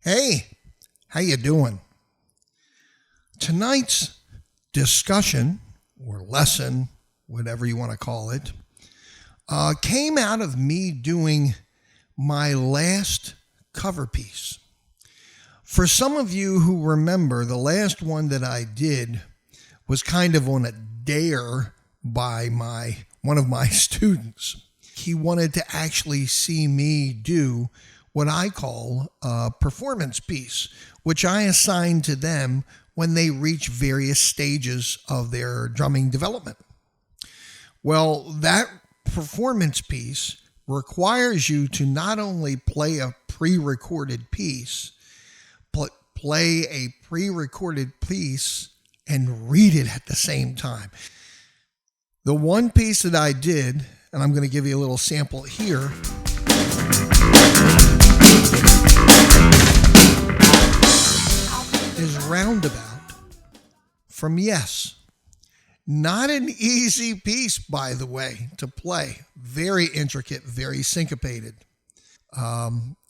Hey, how you doing? Tonight's discussion or lesson, whatever you want to call it, came out of me doing my last cover piece. For some of you who remember, the last one that I did was kind of on a dare by one of my students. He wanted to actually see me do what I call a performance piece, which I assign to them when they reach various stages of their drumming development. Well, that performance piece requires you to not only play a pre-recorded piece, but play a pre-recorded piece and read it at the same time. The one piece that I did, and I'm going to give you a little sample here, is Roundabout from Yes. Not an easy piece, by the way, to play. Very intricate, very syncopated.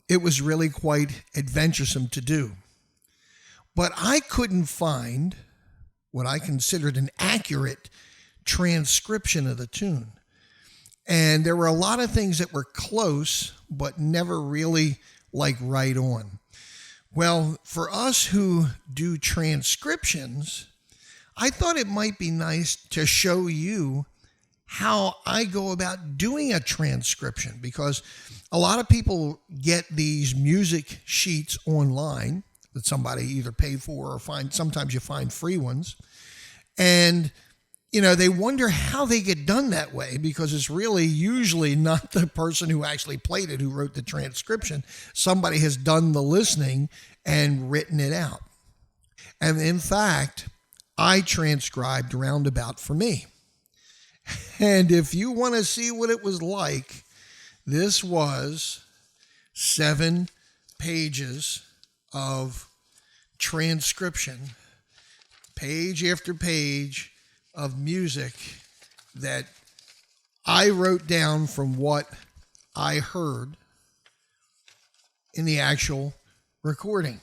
It was really quite adventuresome to do. But I couldn't find what I considered an accurate transcription of the tune. And there were a lot of things that were close, but never really like right on. Well, for us who do transcriptions, I thought it might be nice to show you how I go about doing a transcription, because a lot of people get these music sheets online that somebody either paid for or sometimes you find free ones. And they wonder how they get done that way, because it's really usually not the person who actually played it who wrote the transcription. Somebody has done the listening and written it out. And in fact, I transcribed Roundabout for me. And if you want to see what it was like, this was 7 pages of transcription, page after page of music that I wrote down from what I heard in the actual recording.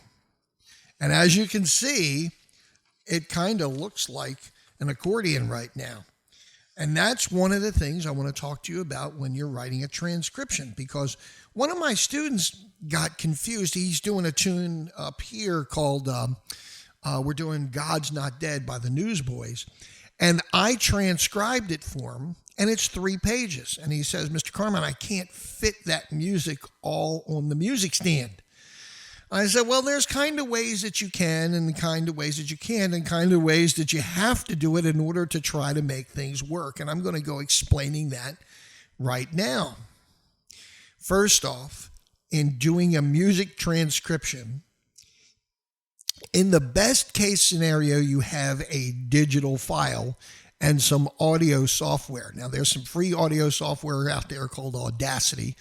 And as you can see, it kind of looks like an accordion right now. And that's one of the things I want to talk to you about when you're writing a transcription, because one of my students got confused. He's doing a tune up here called, we're doing God's Not Dead by the Newsboys. And I transcribed it for him, and it's 3 pages. And he says, Mr. Carmine, I can't fit that music all on the music stand. I said, well, there's kind of ways that you can, and kind of ways that you can't, and kind of ways that you have to do it in order to try to make things work. And I'm going to go explaining that right now. First off, in doing a music transcription, in the best case scenario, you have a digital file and some audio software. Now, there's some free audio software out there called Audacity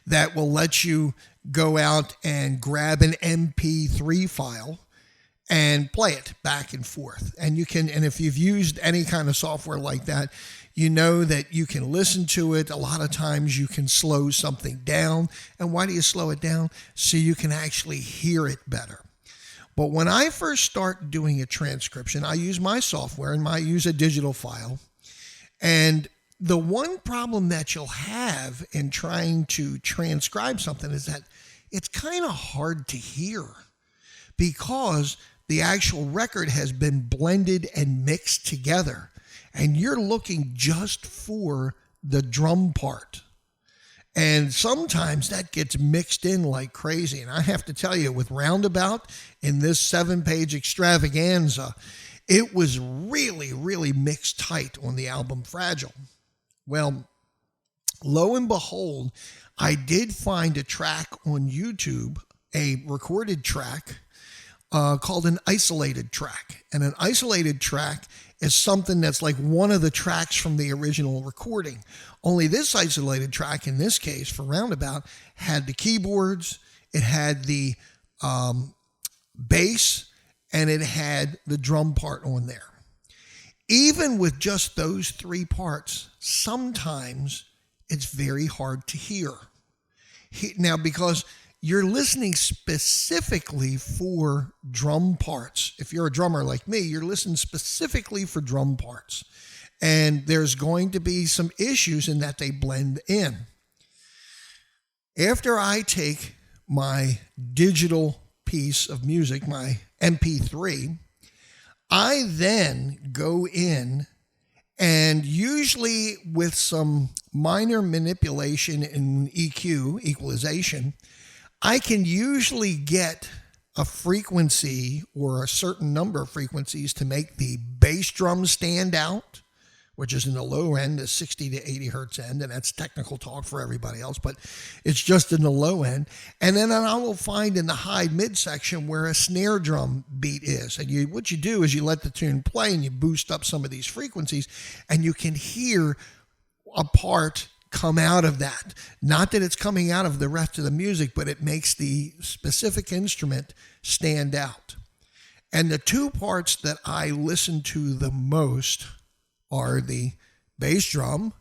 that will let you go out and grab an MP3 file and play it back and forth. And if you've used any kind of software like that, you know that you can listen to it. A lot of times you can slow something down. And why do you slow it down? So you can actually hear it better. But when I first start doing a transcription, I use my software and I use a digital file. And the one problem that you'll have in trying to transcribe something is that it's kind of hard to hear, because the actual record has been blended and mixed together, and you're looking just for the drum part. And sometimes that gets mixed in like crazy. And I have to tell you, with Roundabout in this 7-page extravaganza, it was really, really mixed tight on the album Fragile. Well, lo and behold, I did find a track on YouTube, a recorded track called an isolated track. And an isolated track is something that's like one of the tracks from the original recording. Only this isolated track, in this case for Roundabout, had the keyboards, it had the bass, and it had the drum part on there. Even with just those 3 parts, sometimes it's very hard to hear. Now, because you're listening specifically for drum parts. If you're a drummer like me, you're listening specifically for drum parts. And there's going to be some issues in that they blend in. After I take my digital piece of music, my MP3, I then go in and usually with some minor manipulation in EQ, equalization, I can usually get a frequency or a certain number of frequencies to make the bass drum stand out, which is in the low end, the 60 to 80 hertz end, and that's technical talk for everybody else, but it's just in the low end. And then I will find in the high mid section where a snare drum beat is. And what you do is you let the tune play and you boost up some of these frequencies, and you can hear a part come out of that. Not that it's coming out of the rest of the music, but it makes the specific instrument stand out. And the two parts that I listen to the most are the bass drum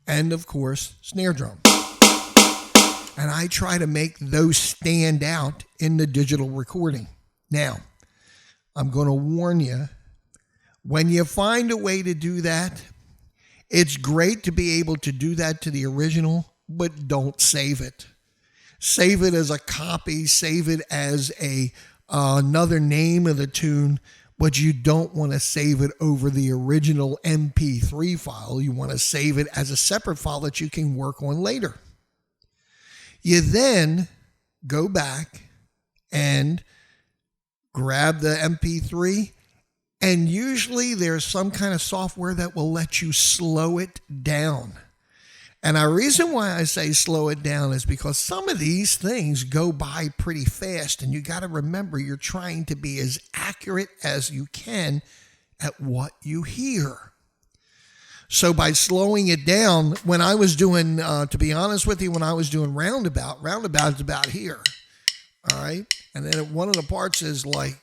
and, of course, snare drum. And I try to make those stand out in the digital recording. Now, I'm going to warn you, when you find a way to do that, it's great to be able to do that to the original, but don't save it. Save it as a copy, save it as another name of the tune, but you don't want to save it over the original MP3 file. You want to save it as a separate file that you can work on later. You then go back and grab the MP3, and usually there's some kind of software that will let you slow it down. And the reason why I say slow it down is because some of these things go by pretty fast, and you got to remember you're trying to be as accurate as you can at what you hear. So by slowing it down, when I was doing, to be honest with you, when I was doing roundabout is about here. All right. And then one of the parts is like,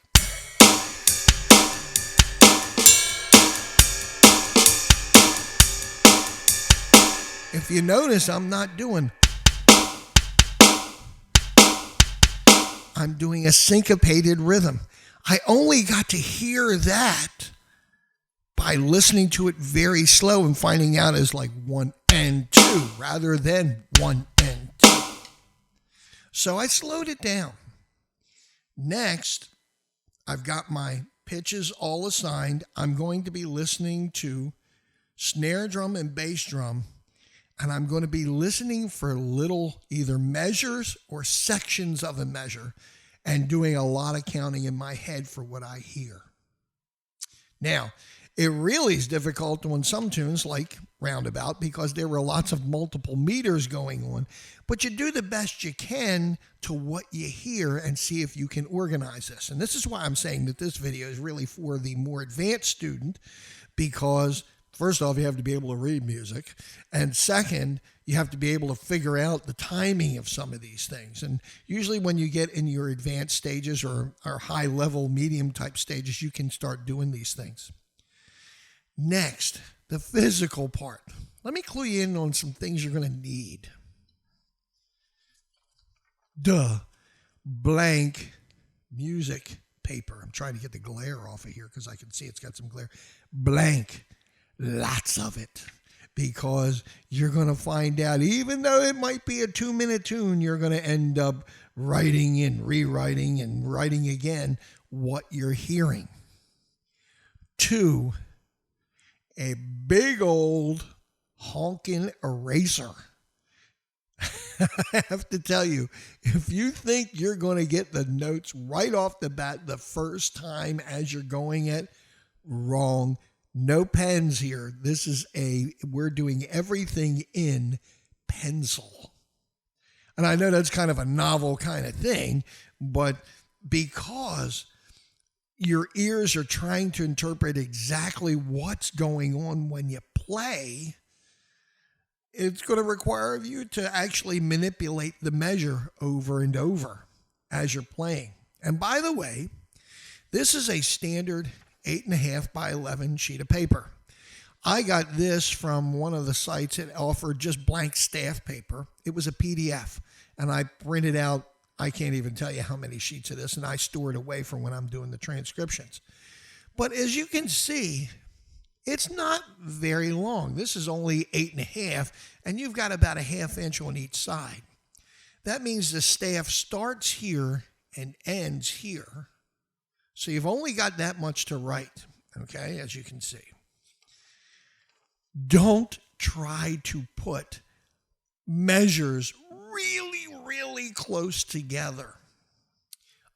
if you notice, I'm doing a syncopated rhythm. I only got to hear that by listening to it very slow and finding out it's like 1 and 2 rather than 1 and 2. So I slowed it down. Next, I've got my pitches all assigned. I'm going to be listening to snare drum and bass drum, and I'm going to be listening for little either measures or sections of a measure and doing a lot of counting in my head for what I hear. Now, it really is difficult on some tunes like Roundabout because there were lots of multiple meters going on, but you do the best you can to what you hear and see if you can organize this. And this is why I'm saying that this video is really for the more advanced student, because first off, you have to be able to read music. And second, you have to be able to figure out the timing of some of these things. And usually when you get in your advanced stages or high level, medium type stages, you can start doing these things. Next, the physical part. Let me clue you in on some things you're going to need. Blank music paper. I'm trying to get the glare off of here because I can see it's got some glare. Blank. Lots of it, because you're going to find out, even though it might be a 2-minute tune, you're going to end up writing and rewriting and writing again what you're hearing. 2, a big old honking eraser. I have to tell you, if you think you're going to get the notes right off the bat the first time as you're going it, wrong. No pens here. We're doing everything in pencil. And I know that's kind of a novel kind of thing, but because your ears are trying to interpret exactly what's going on when you play, it's going to require you to actually manipulate the measure over and over as you're playing. And by the way, this is a standard 8.5 by 11 sheet of paper. I got this from one of the sites that offered just blank staff paper. It was a PDF, and I printed out, I can't even tell you how many sheets of this, and I store it away for when I'm doing the transcriptions. But as you can see, it's not very long. This is only 8.5, and you've got about a 1/2 inch on each side. That means the staff starts here and ends here. So you've only got that much to write, okay, as you can see. Don't try to put measures really, really close together.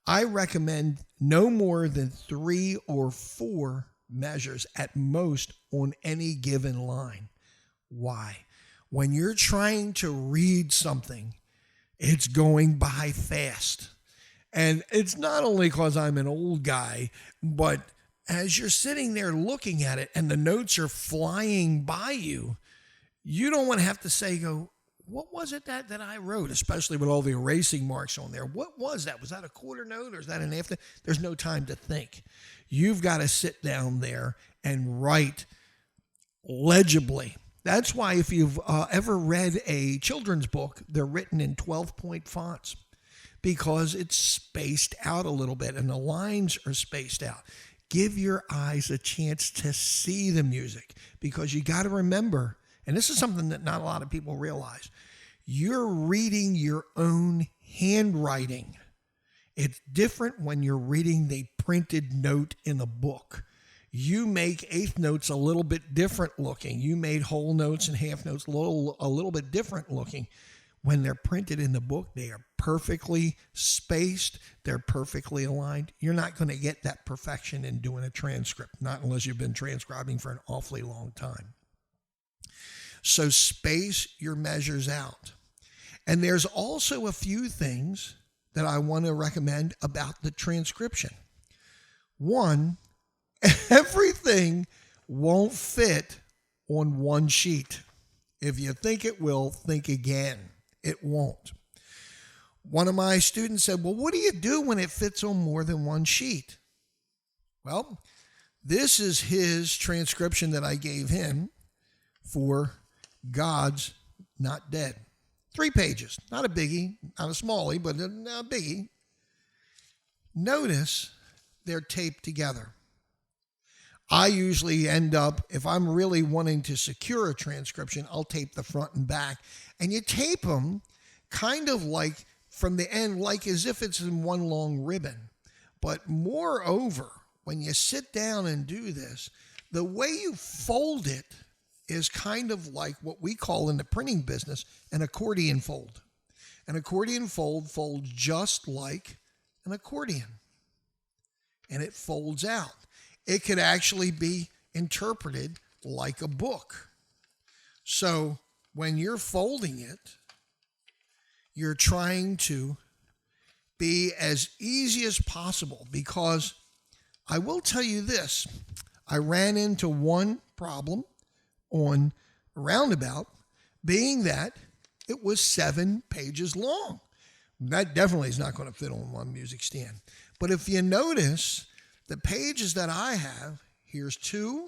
I recommend no more than 3 or 4 measures at most on any given line. Why? When you're trying to read something, it's going by fast. And it's not only because I'm an old guy, but as you're sitting there looking at it and the notes are flying by you, you don't want to have to say, what was it that I wrote, especially with all the erasing marks on there? What was that? Was that a quarter note or is that an half note? There's no time to think. You've got to sit down there and write legibly. That's why if you've ever read a children's book, they're written in 12-point fonts because it's spaced out a little bit and the lines are spaced out. Give your eyes a chance to see the music because you got to remember, and this is something that not a lot of people realize, you're reading your own handwriting. It's different when you're reading the printed note in a book. You make eighth notes a little bit different looking. You made whole notes and half notes a little bit different looking. When they're printed in the book, they are perfectly spaced. They're perfectly aligned. You're not going to get that perfection in doing a transcript, not unless you've been transcribing for an awfully long time. So space your measures out. And there's also a few things that I want to recommend about the transcription. One, everything won't fit on one sheet. If you think it will, think again. It won't. One of my students said, well, what do you do when it fits on more than one sheet? Well, this is his transcription that I gave him for God's Not Dead. 3 pages, not a biggie, not a smallie, but a biggie. Notice they're taped together. I usually end up, if I'm really wanting to secure a transcription, I'll tape the front and back. And you tape them kind of like from the end, like as if it's in one long ribbon. But moreover, when you sit down and do this, the way you fold it is kind of like what we call in the printing business an accordion fold. An accordion fold folds just like an accordion. And it folds out. It could actually be interpreted like a book. So when you're folding it, you're trying to be as easy as possible because I will tell you this. I ran into one problem on a roundabout, being that it was 7 pages long. That definitely is not going to fit on one music stand. But if you notice, the pages that I have, here's 2,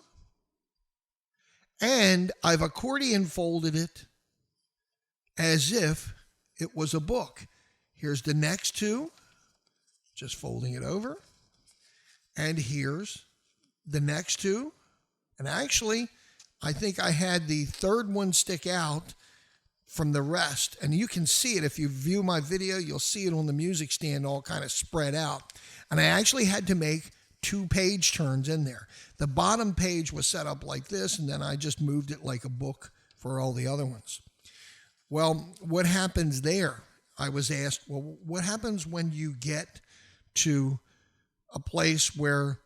and I've accordion folded it as if it was a book. Here's the next 2, just folding it over, and here's the next 2, and actually, I think I had the third one stick out from the rest, and you can see it. If you view my video, you'll see it on the music stand all kind of spread out, and I actually had to make 2 page turns in there. The bottom page was set up like this, and then I just moved it like a book for all the other ones. Well, what happens there? I was asked, well, what happens when you get to a place where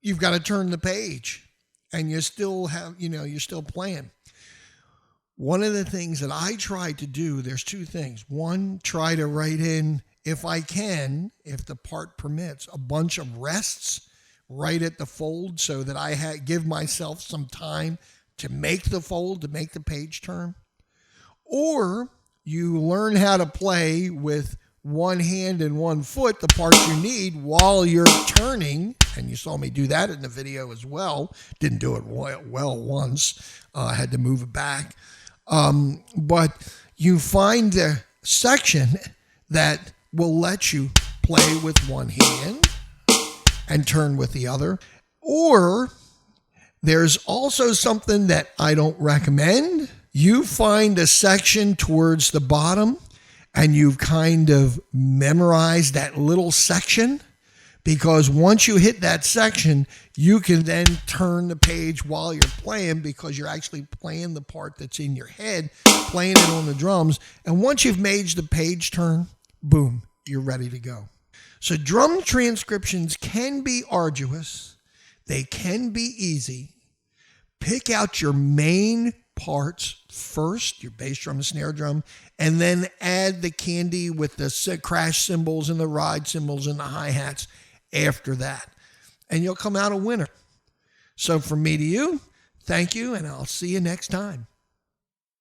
you've got to turn the page and you still have, you're still playing? One of the things that I try to do, there's 2 things. One, try to write in, if I can, if the part permits, a bunch of rests right at the fold so that I give myself some time to make the fold, to make the page turn. Or you learn how to play with one hand and one foot the parts you need while you're turning. And you saw me do that in the video as well. Didn't do it well once. I had to move it back. But you find a section that will let you play with one hand and turn with the other. Or there's also something that I don't recommend. You find a section towards the bottom and you've kind of memorized that little section, because once you hit that section, you can then turn the page while you're playing, because you're actually playing the part that's in your head, playing it on the drums. And once you've made the page turn, boom, you're ready to go. So drum transcriptions can be arduous. They can be easy. Pick out your main parts first, your bass drum and snare drum, and then add the candy with the crash cymbals and the ride cymbals and the hi-hats after that. And you'll come out a winner. So from me to you, thank you, and I'll see you next time.